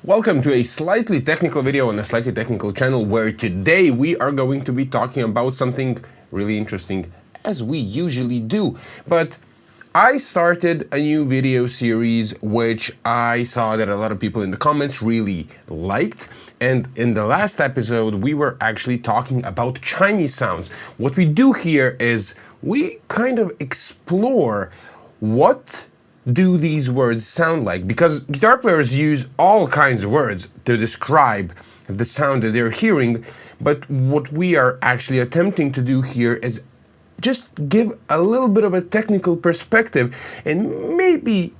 Welcome to a slightly technical video on a slightly technical channel where today we are going to be talking about something really interesting as we usually do. But I started a new video series which I saw that a lot of people in the comments really liked, and in the last episode we were actually talking about Chinese sounds. What we do here is we kind of explore what do these words sound like, because guitar players use all kinds of words to describe the sound that they're hearing, but what we are actually attempting to do here is just give a little bit of a technical perspective and maybe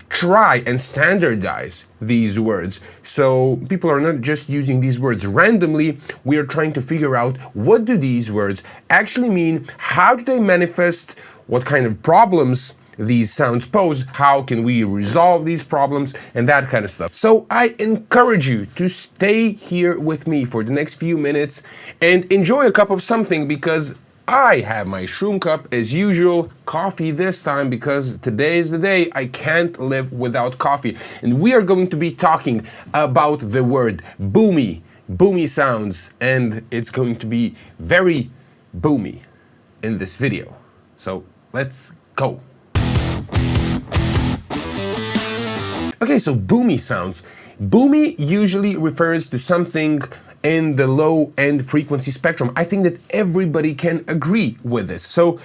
try and standardize these words so people are not just using these words randomly. We are trying to figure out what do these words actually mean, how do they manifest, what kind of problems these sounds pose, how can we resolve these problems, and that kind of stuff. So I encourage you to stay here with me for the next few minutes and enjoy a cup of something, because I have my shroom cup as usual, coffee this time because today is the day I can't live without coffee. And we are going to be talking about the word boomy, boomy sounds, and it's going to be very boomy in this video. So let's go. Okay, so boomy sounds. Boomy usually refers to something in the low end frequency spectrum. I think that everybody can agree with this. So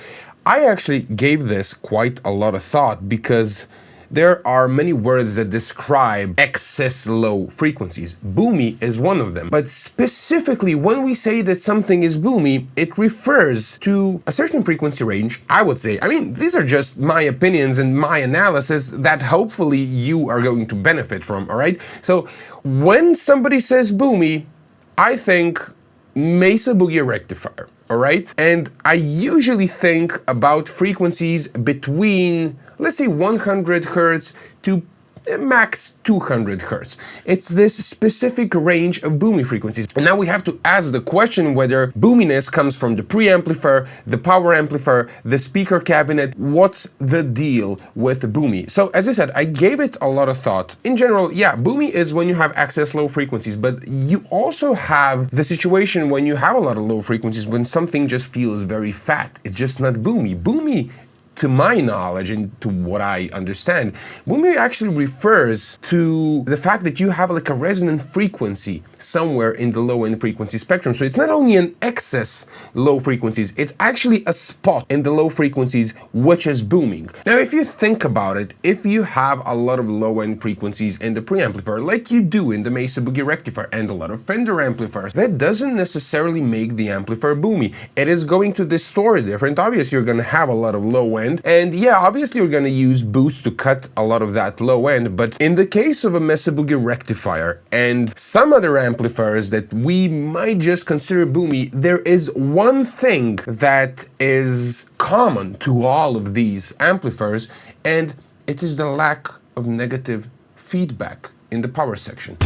I actually gave this quite a lot of thought because there are many words that describe excess low frequencies. Boomy is one of them. But specifically, when we say that something is boomy, it refers to a certain frequency range, I would say. I mean, these are just my opinions and my analysis that hopefully you are going to benefit from, all right? So when somebody says boomy, I think Mesa Boogie rectifier, all right? And I usually think about frequencies between, let's say, 100 hertz to max 200 hertz. It's this specific range of boomy frequencies. And now we have to ask the question whether boominess comes from the preamplifier, the power amplifier, the speaker cabinet. What's the deal with boomy? So as I said, I gave it a lot of thought. In general, yeah, boomy is when you have excess low frequencies, but you also have the situation when you have a lot of low frequencies, when something just feels very fat. It's just not boomy. Boomy, to my knowledge and to what I understand, boomy actually refers to the fact that you have like a resonant frequency somewhere in the low end frequency spectrum. So it's not only an excess low frequencies, it's actually a spot in the low frequencies which is booming. Now, if you think about it, if you have a lot of low end frequencies in the preamplifier, like you do in the Mesa Boogie rectifier and a lot of Fender amplifiers, that doesn't necessarily make the amplifier boomy. It is going to distort different. Obviously, you're going to have a lot of low end. And yeah, obviously you're going to use boost to cut a lot of that low end, but in the case of a Mesa Boogie rectifier and some other amplifiers that we might just consider boomy, there is one thing that is common to all of these amplifiers, and it is the lack of negative feedback in the power section.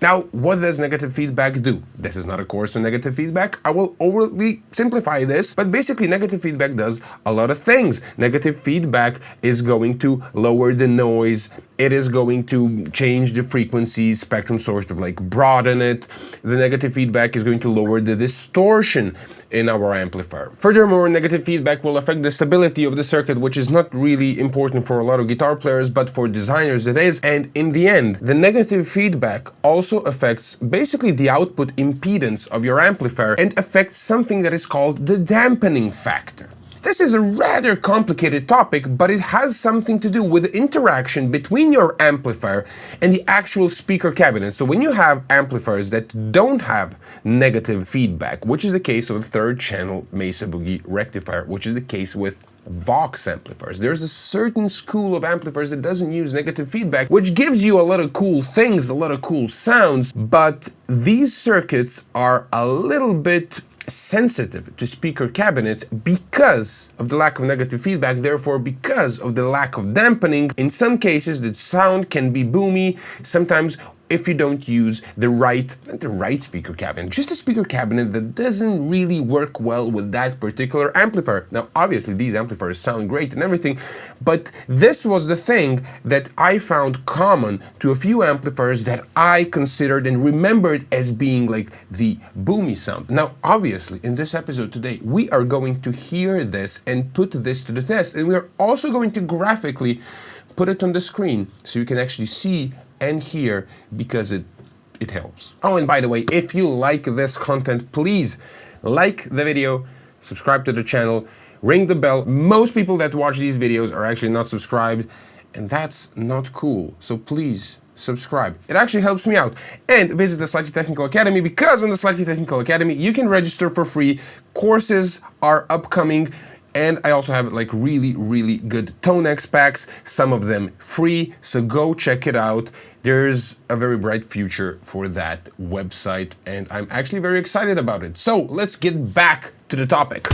Now, what does negative feedback do? This is not a course on negative feedback. I will overly simplify this, but basically negative feedback does a lot of things. Negative feedback is going to lower the noise. It is going to change the frequency spectrum, sort of like broaden it. The negative feedback is going to lower the distortion in our amplifier. Furthermore, negative feedback will affect the stability of the circuit, which is not really important for a lot of guitar players, but for designers it is. And in the end, the negative feedback also affects basically the output impedance of your amplifier and affects something that is called the dampening factor. This is a rather complicated topic, but it has something to do with the interaction between your amplifier and the actual speaker cabinet. So when you have amplifiers that don't have negative feedback, which is the case of a third channel Mesa Boogie rectifier, which is the case with Vox amplifiers. There's a certain school of amplifiers that doesn't use negative feedback, which gives you a lot of cool things, a lot of cool sounds, but these circuits are a little bit sensitive to speaker cabinets because of the lack of negative feedback, therefore because of the lack of dampening. In some cases the sound can be boomy, sometimes if you don't use not the right speaker cabinet, just a speaker cabinet that doesn't really work well with that particular amplifier. Now, obviously, these amplifiers sound great and everything, but this was the thing that I found common to a few amplifiers that I considered and remembered as being like the Boomy sound. Now, obviously, in this episode today, we are going to hear this and put this to the test, and we are also going to graphically put it on the screen so you can actually see and hear, because it helps. Oh, and by the way, if you like this content, please like the video, subscribe to the channel, ring the bell. Most people that watch these videos are actually not subscribed, and that's not cool. So please subscribe. It actually helps me out. And visit the Slightly Technical Academy, because on the Slightly Technical Academy you can register for free. Courses are upcoming. And I also have like really good Tonex packs, some of them free, so go check it out. There's a very bright future for that website, and I'm actually very excited about it. So let's get back to the topic.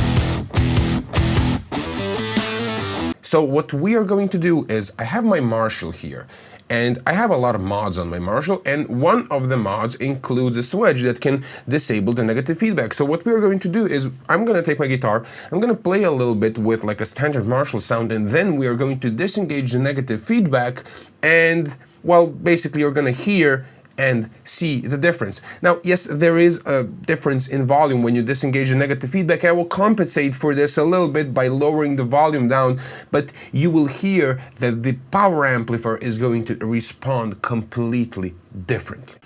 So what we are going to do is, I have my Marshall here, and I have a lot of mods on my Marshall, and one of the mods includes a switch that can disable the negative feedback. So what we are going to do is, I'm going to take my guitar, I'm going to play a little bit with like a standard Marshall sound, and then we are going to disengage the negative feedback, and well, basically you're going to hear and see the difference. Now, yes, there is a difference in volume when you disengage the negative feedback. I will compensate for this a little bit by lowering the volume down, but you will hear that the power amplifier is going to respond completely differently.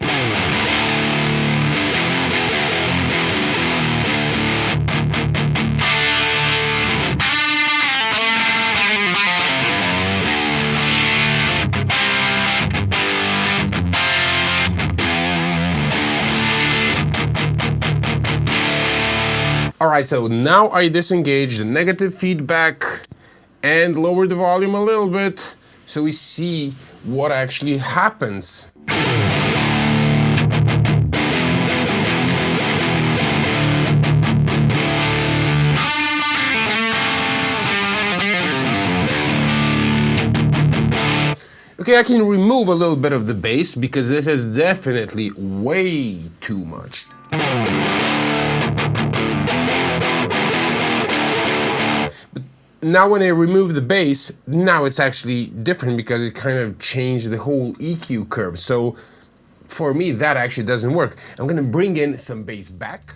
Alright, so now I disengage the negative feedback and lower the volume a little bit so we see what actually happens. Okay, I can remove a little bit of the bass because this is definitely way too much. Now when I remove the bass, now it's actually different because it kind of changed the whole EQ curve. So for me, that actually doesn't work. I'm gonna bring in some bass back.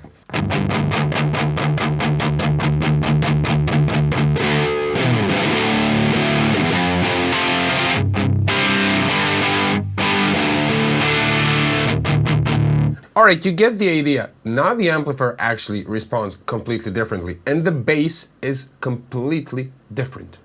Alright, you get the idea. Now the amplifier actually responds completely differently, and the bass is completely different.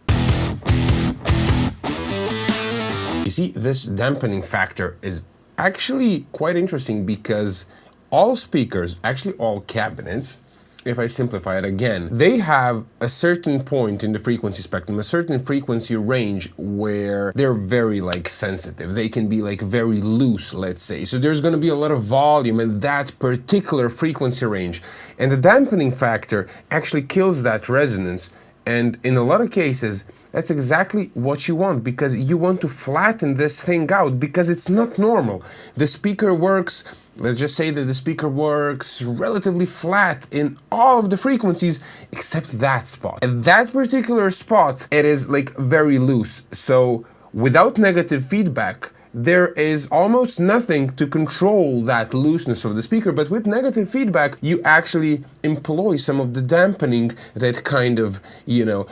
You see, this dampening factor is actually quite interesting because all speakers, actually all cabinets, if I simplify it again, they have a certain point in the frequency spectrum, a certain frequency range where they're very like sensitive. They can be like very loose, let's say. So there's going to be a lot of volume in that particular frequency range. And the dampening factor actually kills that resonance. And in a lot of cases, that's exactly what you want, because you want to flatten this thing out because it's not normal. The speaker works, let's just say that the speaker works relatively flat in all of the frequencies except that spot. At that particular spot, it is like very loose. So without negative feedback, there is almost nothing to control that looseness of the speaker, but with negative feedback, you actually employ some of the dampening that kind of,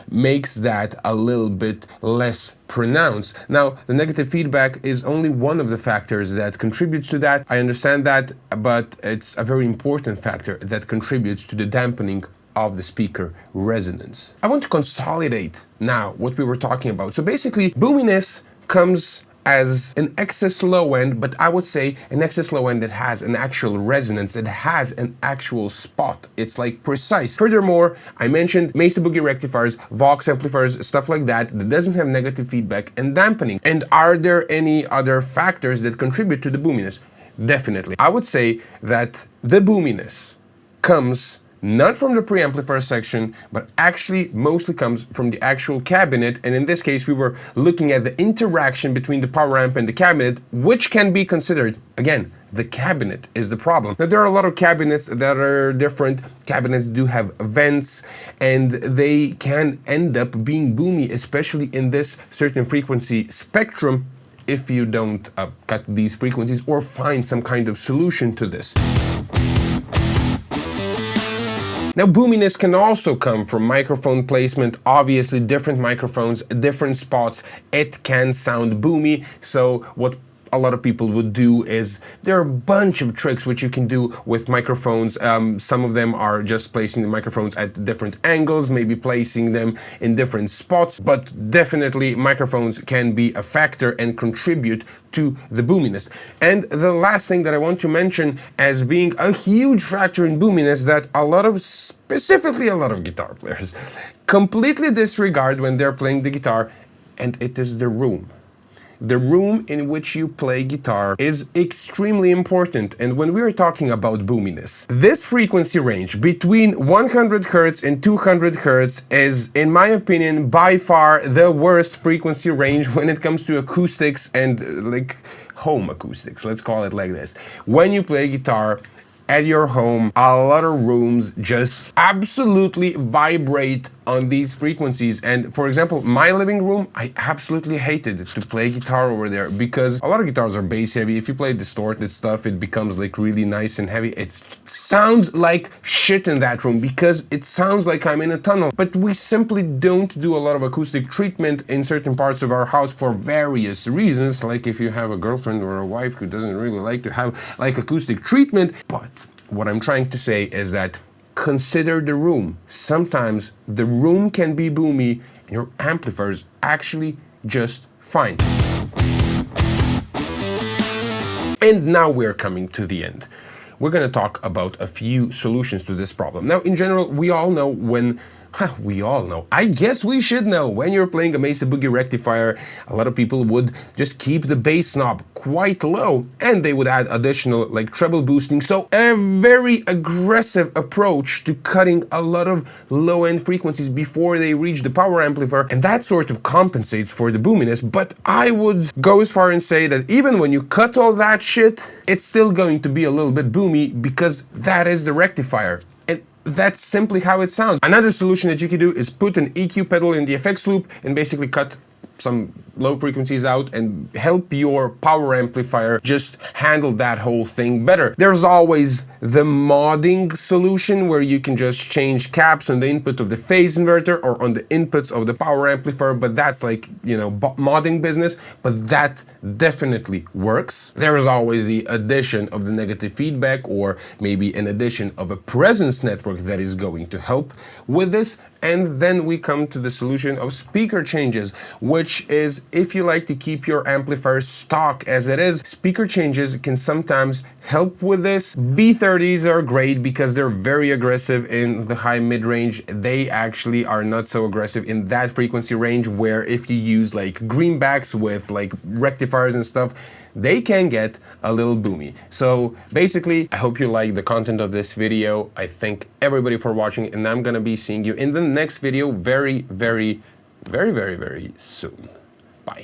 makes that a little bit less pronounced. Now, the negative feedback is only one of the factors that contributes to that. I understand that, but it's a very important factor that contributes to the dampening of the speaker resonance. I want to consolidate now what we were talking about. So basically, boominess comes as an excess low end, but I would say an excess low end that has an actual resonance, that has an actual spot. It's like precise. Furthermore, I mentioned Mesa Boogie rectifiers, Vox amplifiers, stuff like that doesn't have negative feedback and dampening. And are there any other factors that contribute to the boominess? Definitely. I would say that the boominess comes not from the preamplifier section, but actually mostly comes from the actual cabinet. And in this case, we were looking at the interaction between the power amp and the cabinet, which can be considered, again, the cabinet is the problem. Now, there are a lot of cabinets that are different. Cabinets do have vents, and they can end up being boomy, especially in this certain frequency spectrum, if you don't cut these frequencies or find some kind of solution to this. Now, boominess can also come from microphone placement. Obviously, different microphones, different spots, it can sound boomy. So what a lot of people would do is, there are a bunch of tricks which you can do with microphones. Some of them are just placing the microphones at different angles, maybe placing them in different spots, but definitely microphones can be a factor and contribute to the boominess. And the last thing that I want to mention as being a huge factor in boominess that specifically a lot of guitar players completely disregard when they're playing the guitar, and it is the room. The room in which you play guitar is extremely important, and when we are talking about boominess, this frequency range between 100 Hz and 200 Hz is, in my opinion, by far the worst frequency range when it comes to acoustics and like home acoustics, let's call it like this. When you play guitar at your home, a lot of rooms just absolutely vibrate on these frequencies. And for example, my living room, I absolutely hated to play guitar over there because a lot of guitars are bass heavy. If you play distorted stuff, it becomes like really nice and heavy. It sounds like shit in that room because it sounds like I'm in a tunnel. But we simply don't do a lot of acoustic treatment in certain parts of our house for various reasons. Like if you have a girlfriend or a wife who doesn't really like to have like acoustic treatment. But what I'm trying to say is that consider the room. Sometimes the room can be boomy and your amplifier is actually just fine. And now we're coming to the end. We're going to talk about a few solutions to this problem. Now, in general, we all know when I guess we should know, when you're playing a Mesa Boogie rectifier, a lot of people would just keep the bass knob quite low and they would add additional like treble boosting. So a very aggressive approach to cutting a lot of low-end frequencies before they reach the power amplifier, and that sort of compensates for the boominess. But I would go as far and say that even when you cut all that shit, it's still going to be a little bit boomy because that is the rectifier. That's simply how it sounds. Another solution that you can do is put an EQ pedal in the effects loop and basically cut some low frequencies out and help your power amplifier just handle that whole thing better. There's always the modding solution where you can just change caps on the input of the phase inverter or on the inputs of the power amplifier, but that's like, you know, modding business, but that definitely works. There is always the addition of the negative feedback or maybe an addition of a presence network that is going to help with this. And then we come to the solution of speaker changes, which is if you like to keep your amplifier stock as it is, speaker changes can sometimes help with this. V30s are great because they're very aggressive in the high mid-range. They actually are not so aggressive in that frequency range, where if you use like greenbacks with like rectifiers and stuff, they can get a little boomy. So basically, I hope you like the content of this video. I thank everybody for watching, and I'm gonna be seeing you in the next video very soon.